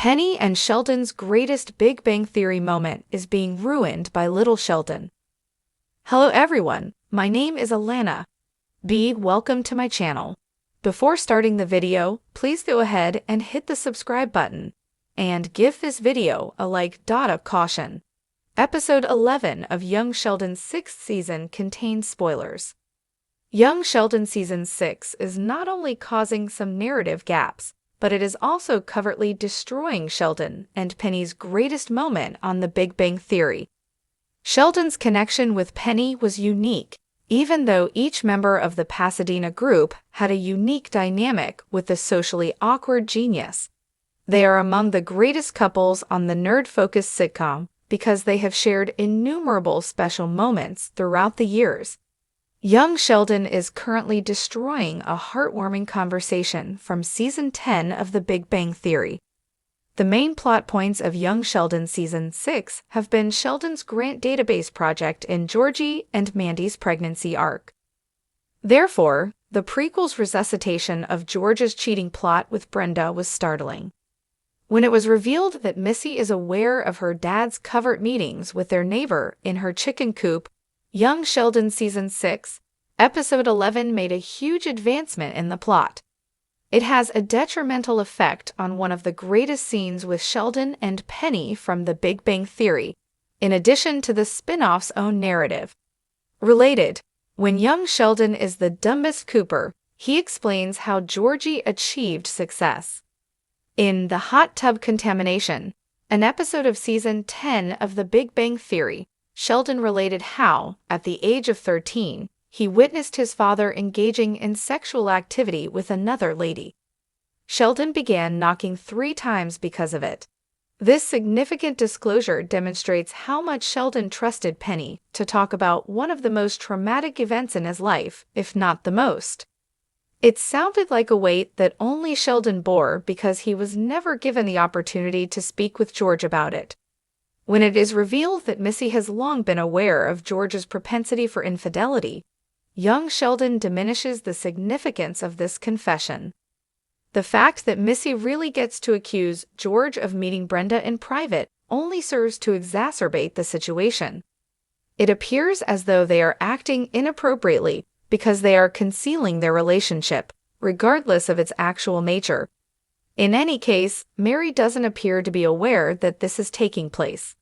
Penny and Sheldon's greatest Big Bang Theory moment is being ruined by little Sheldon. Hello everyone, my name is Alana. Welcome to my channel. Before starting the video, please go ahead and hit the subscribe button and give this video a like. Of caution. Episode 11 of Young Sheldon's 6th season contains spoilers. Young Sheldon Season 6 is not only causing some narrative gaps, but it is also covertly destroying Sheldon and Penny's greatest moment on The Big Bang Theory. Sheldon's connection with Penny was unique, even though each member of the Pasadena group had a unique dynamic with the socially awkward genius. They are among the greatest couples on the nerd-focused sitcom because they have shared innumerable special moments throughout the years. Young Sheldon is currently destroying a heartwarming conversation from Season 10 of The Big Bang Theory. The main plot points of Young Sheldon Season 6 have been Sheldon's grant database project in Georgie and Mandy's pregnancy arc. Therefore, the prequel's resuscitation of George's cheating plot with Brenda was startling. When it was revealed that Missy is aware of her dad's covert meetings with their neighbor in her chicken coop, Young Sheldon Season 6, Episode 11 made a huge advancement in the plot. It has a detrimental effect on one of the greatest scenes with Sheldon and Penny from The Big Bang Theory, in addition to the spin-off's own narrative. Related, when young Sheldon is the dumbest Cooper, he explains how Georgie achieved success. In The Hot Tub Contamination, an episode of Season 10 of The Big Bang Theory, Sheldon related how, at the age of 13, he witnessed his father engaging in sexual activity with another lady. Sheldon began knocking 3 times because of it. This significant disclosure demonstrates how much Sheldon trusted Penny to talk about one of the most traumatic events in his life, if not the most. It sounded like a weight that only Sheldon bore because he was never given the opportunity to speak with George about it. When it is revealed that Missy has long been aware of George's propensity for infidelity, young Sheldon diminishes the significance of this confession. The fact that Missy really gets to accuse George of meeting Brenda in private only serves to exacerbate the situation. It appears as though they are acting inappropriately because they are concealing their relationship, regardless of its actual nature. In any case, Mary doesn't appear to be aware that this is taking place.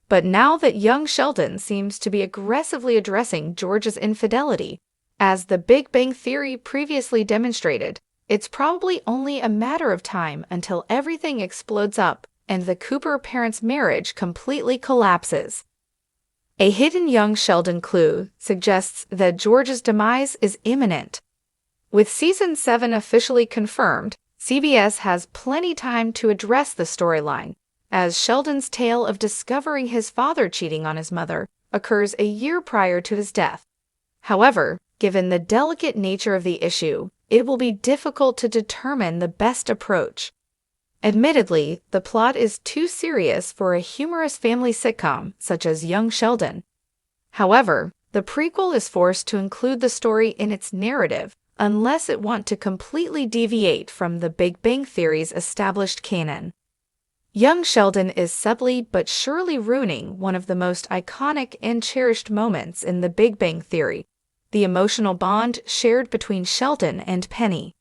But now that young Sheldon seems to be aggressively addressing George's infidelity, as The Big Bang Theory previously demonstrated, it's probably only a matter of time until everything explodes up and the Cooper parents' marriage completely collapses. A hidden young Sheldon clue suggests that George's demise is imminent. With Season 7 officially confirmed, CBS has plenty time to address the storyline, as Sheldon's tale of discovering his father cheating on his mother occurs a year prior to his death. However, given the delicate nature of the issue, it will be difficult to determine the best approach. Admittedly, the plot is too serious for a humorous family sitcom such as Young Sheldon. However, the prequel is forced to include the story in its narrative unless it wants to completely deviate from The Big Bang Theory's established canon. Young Sheldon is subtly but surely ruining one of the most iconic and cherished moments in The Big Bang Theory, the emotional bond shared between Sheldon and Penny.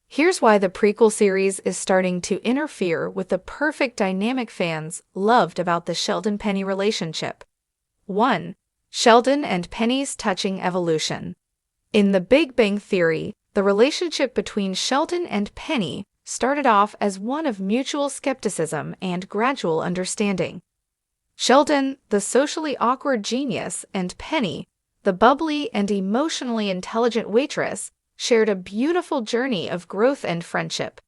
Here's why the prequel series is starting to interfere with the perfect dynamic fans loved about the Sheldon-Penny relationship. 1. Sheldon and Penny's touching evolution. In The Big Bang Theory, the relationship between Sheldon and Penny started off as one of mutual skepticism and gradual understanding. Sheldon, the socially awkward genius, and Penny, the bubbly and emotionally intelligent waitress, shared a beautiful journey of growth and friendship.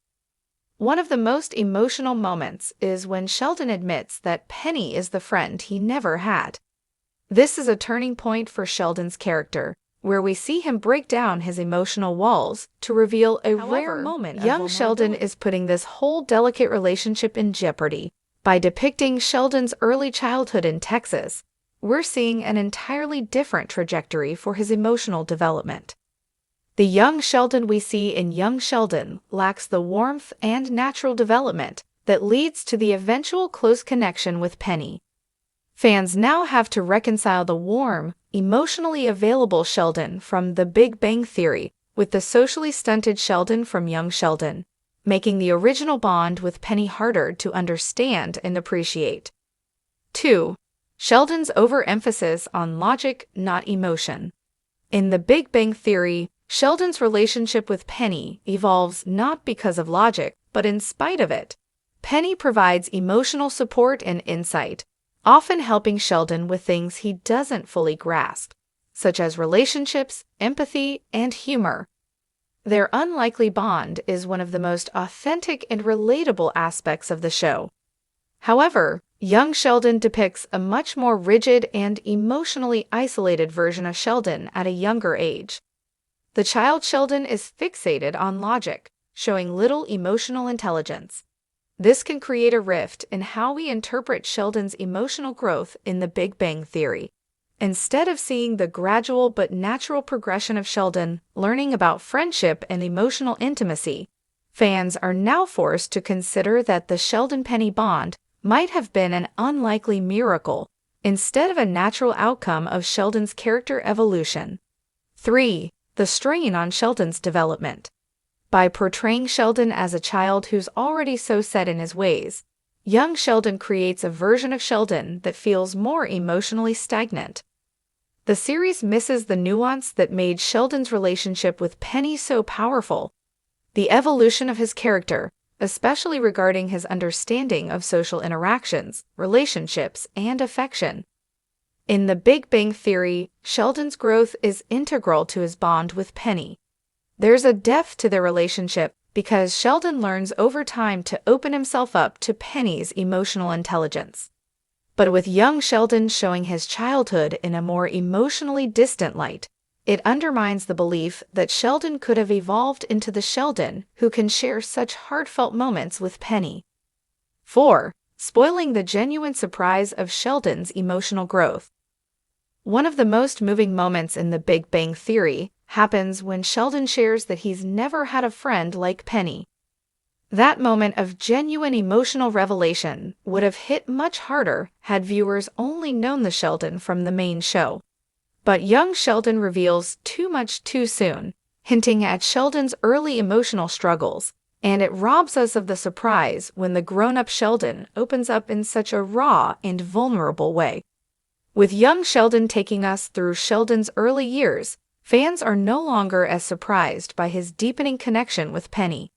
One of the most emotional moments is when Sheldon admits that Penny is the friend he never had. This is a turning point for Sheldon's character, where we see him break down his emotional walls to reveal a rare moment. Young Sheldon is putting this whole delicate relationship in jeopardy. By depicting Sheldon's early childhood in Texas, we're seeing an entirely different trajectory for his emotional development. The young Sheldon we see in Young Sheldon lacks the warmth and natural development that leads to the eventual close connection with Penny. Fans now have to reconcile the warm, emotionally available Sheldon from The Big Bang Theory with the socially stunted Sheldon from Young Sheldon, making the original bond with Penny harder to understand and appreciate. 2. Sheldon's overemphasis on logic, not emotion. In The Big Bang Theory, Sheldon's relationship with Penny evolves not because of logic, but in spite of it. Penny provides emotional support and insight, often helping Sheldon with things he doesn't fully grasp, such as relationships, empathy, and humor. Their unlikely bond is one of the most authentic and relatable aspects of the show. However, Young Sheldon depicts a much more rigid and emotionally isolated version of Sheldon at a younger age. The child Sheldon is fixated on logic, showing little emotional intelligence. This can create a rift in how we interpret Sheldon's emotional growth in The Big Bang Theory. Instead of seeing the gradual but natural progression of Sheldon learning about friendship and emotional intimacy, fans are now forced to consider that the Sheldon-Penny bond might have been an unlikely miracle instead of a natural outcome of Sheldon's character evolution. 3. The strain on Sheldon's development. By portraying Sheldon as a child who's already so set in his ways, young Sheldon creates a version of Sheldon that feels more emotionally stagnant. The series misses the nuance that made Sheldon's relationship with Penny so powerful. The evolution of his character, especially regarding his understanding of social interactions, relationships, and affection. In The Big Bang Theory, Sheldon's growth is integral to his bond with Penny. There's a depth to their relationship because Sheldon learns over time to open himself up to Penny's emotional intelligence. But with young Sheldon showing his childhood in a more emotionally distant light, it undermines the belief that Sheldon could have evolved into the Sheldon who can share such heartfelt moments with Penny. 4. Spoiling the genuine surprise of Sheldon's emotional growth. One of the most moving moments in The Big Bang Theory happens when Sheldon shares that he's never had a friend like Penny. That moment of genuine emotional revelation would have hit much harder had viewers only known the Sheldon from the main show. But young Sheldon reveals too much too soon, hinting at Sheldon's early emotional struggles, and it robs us of the surprise when the grown-up Sheldon opens up in such a raw and vulnerable way. With young Sheldon taking us through Sheldon's early years, fans are no longer as surprised by his deepening connection with Penny.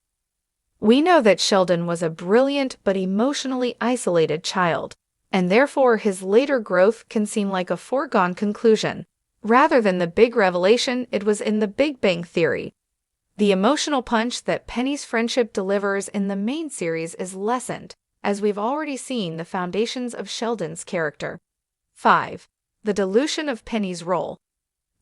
We know that Sheldon was a brilliant but emotionally isolated child, and therefore his later growth can seem like a foregone conclusion, rather than the big revelation it was in The Big Bang Theory. The emotional punch that Penny's friendship delivers in the main series is lessened, as we've already seen the foundations of Sheldon's character. 5. The dilution of Penny's role.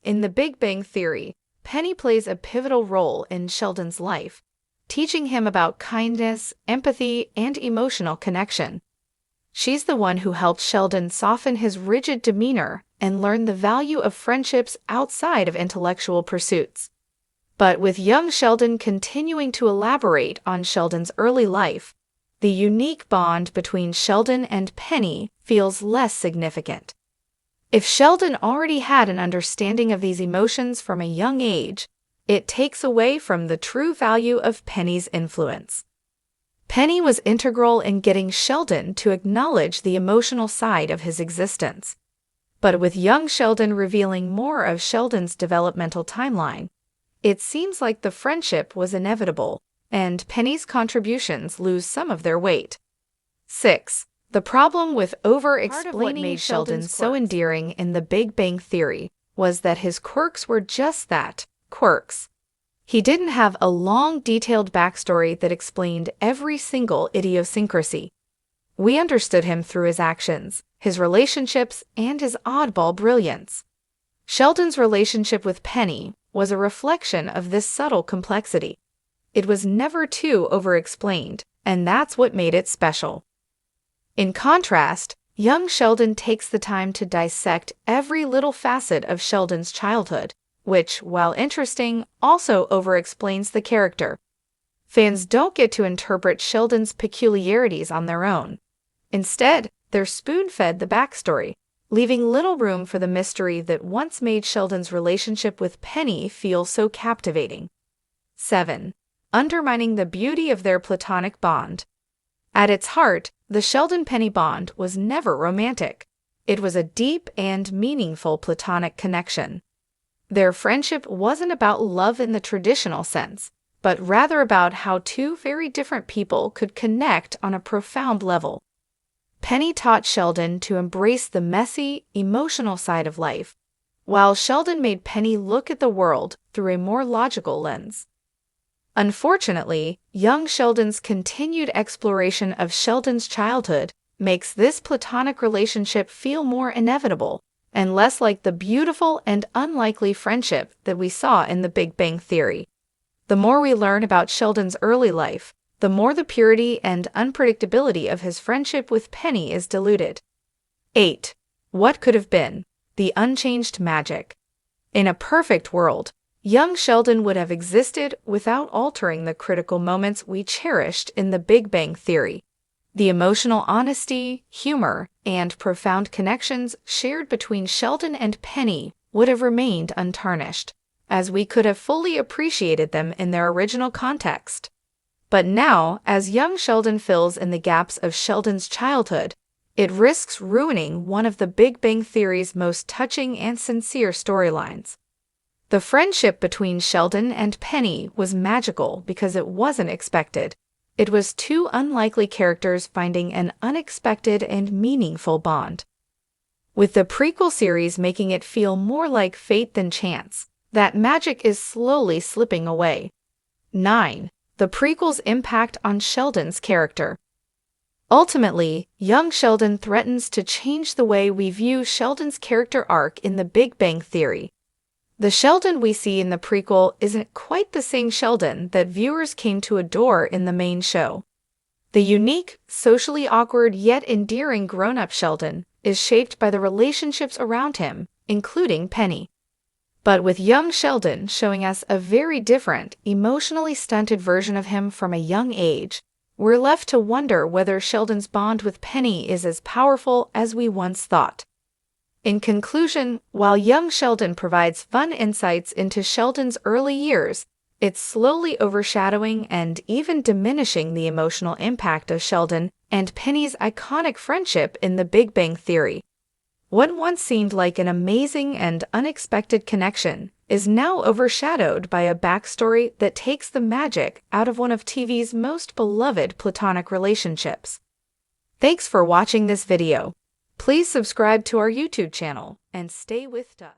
In The Big Bang Theory, Penny plays a pivotal role in Sheldon's life, teaching him about kindness, empathy, and emotional connection. She's the one who helped Sheldon soften his rigid demeanor and learn the value of friendships outside of intellectual pursuits. But with young Sheldon continuing to elaborate on Sheldon's early life, the unique bond between Sheldon and Penny feels less significant. If Sheldon already had an understanding of these emotions from a young age, it takes away from the true value of Penny's influence. Penny was integral in getting Sheldon to acknowledge the emotional side of his existence. But with young Sheldon revealing more of Sheldon's developmental timeline, it seems like the friendship was inevitable, and Penny's contributions lose some of their weight. 6. The problem with over-explaining what made Sheldon so endearing in The Big Bang Theory was that his quirks were just that, quirks. He didn't have a long, detailed backstory that explained every single idiosyncrasy. We understood him through his actions, his relationships, and his oddball brilliance. Sheldon's relationship with Penny was a reflection of this subtle complexity. It was never too over-explained, and that's what made it special. In contrast, young Sheldon takes the time to dissect every little facet of Sheldon's childhood, which, while interesting, also over-explains the character. Fans don't get to interpret Sheldon's peculiarities on their own. Instead, they're spoon-fed the backstory, leaving little room for the mystery that once made Sheldon's relationship with Penny feel so captivating. 7. Undermining the beauty of their platonic bond. At its heart, the Sheldon-Penny bond was never romantic. It was a deep and meaningful platonic connection. Their friendship wasn't about love in the traditional sense, but rather about how two very different people could connect on a profound level. Penny taught Sheldon to embrace the messy, emotional side of life, while Sheldon made Penny look at the world through a more logical lens. Unfortunately, young Sheldon's continued exploration of Sheldon's childhood makes this platonic relationship feel more inevitable and less like the beautiful and unlikely friendship that we saw in The Big Bang Theory. The more we learn about Sheldon's early life, the more the purity and unpredictability of his friendship with Penny is diluted. 8. What could have been? The unchanged magic. In a perfect world, young Sheldon would have existed without altering the critical moments we cherished in The Big Bang Theory. The emotional honesty, humor, and profound connections shared between Sheldon and Penny would have remained untarnished, as we could have fully appreciated them in their original context. But now, as young Sheldon fills in the gaps of Sheldon's childhood, it risks ruining one of The Big Bang Theory's most touching and sincere storylines. The friendship between Sheldon and Penny was magical because it wasn't expected. It was two unlikely characters finding an unexpected and meaningful bond. With the prequel series making it feel more like fate than chance, that magic is slowly slipping away. 9. The prequel's impact on Sheldon's character. Ultimately, young Sheldon threatens to change the way we view Sheldon's character arc in The Big Bang Theory. The Sheldon we see in the prequel isn't quite the same Sheldon that viewers came to adore in the main show. The unique, socially awkward yet endearing grown-up Sheldon is shaped by the relationships around him, including Penny. But with young Sheldon showing us a very different, emotionally stunted version of him from a young age, we're left to wonder whether Sheldon's bond with Penny is as powerful as we once thought. In conclusion, while young Sheldon provides fun insights into Sheldon's early years, it's slowly overshadowing and even diminishing the emotional impact of Sheldon and Penny's iconic friendship in The Big Bang Theory. What once seemed like an amazing and unexpected connection is now overshadowed by a backstory that takes the magic out of one of TV's most beloved platonic relationships. Thanks for watching this video. Please subscribe to our YouTube channel and stay with us.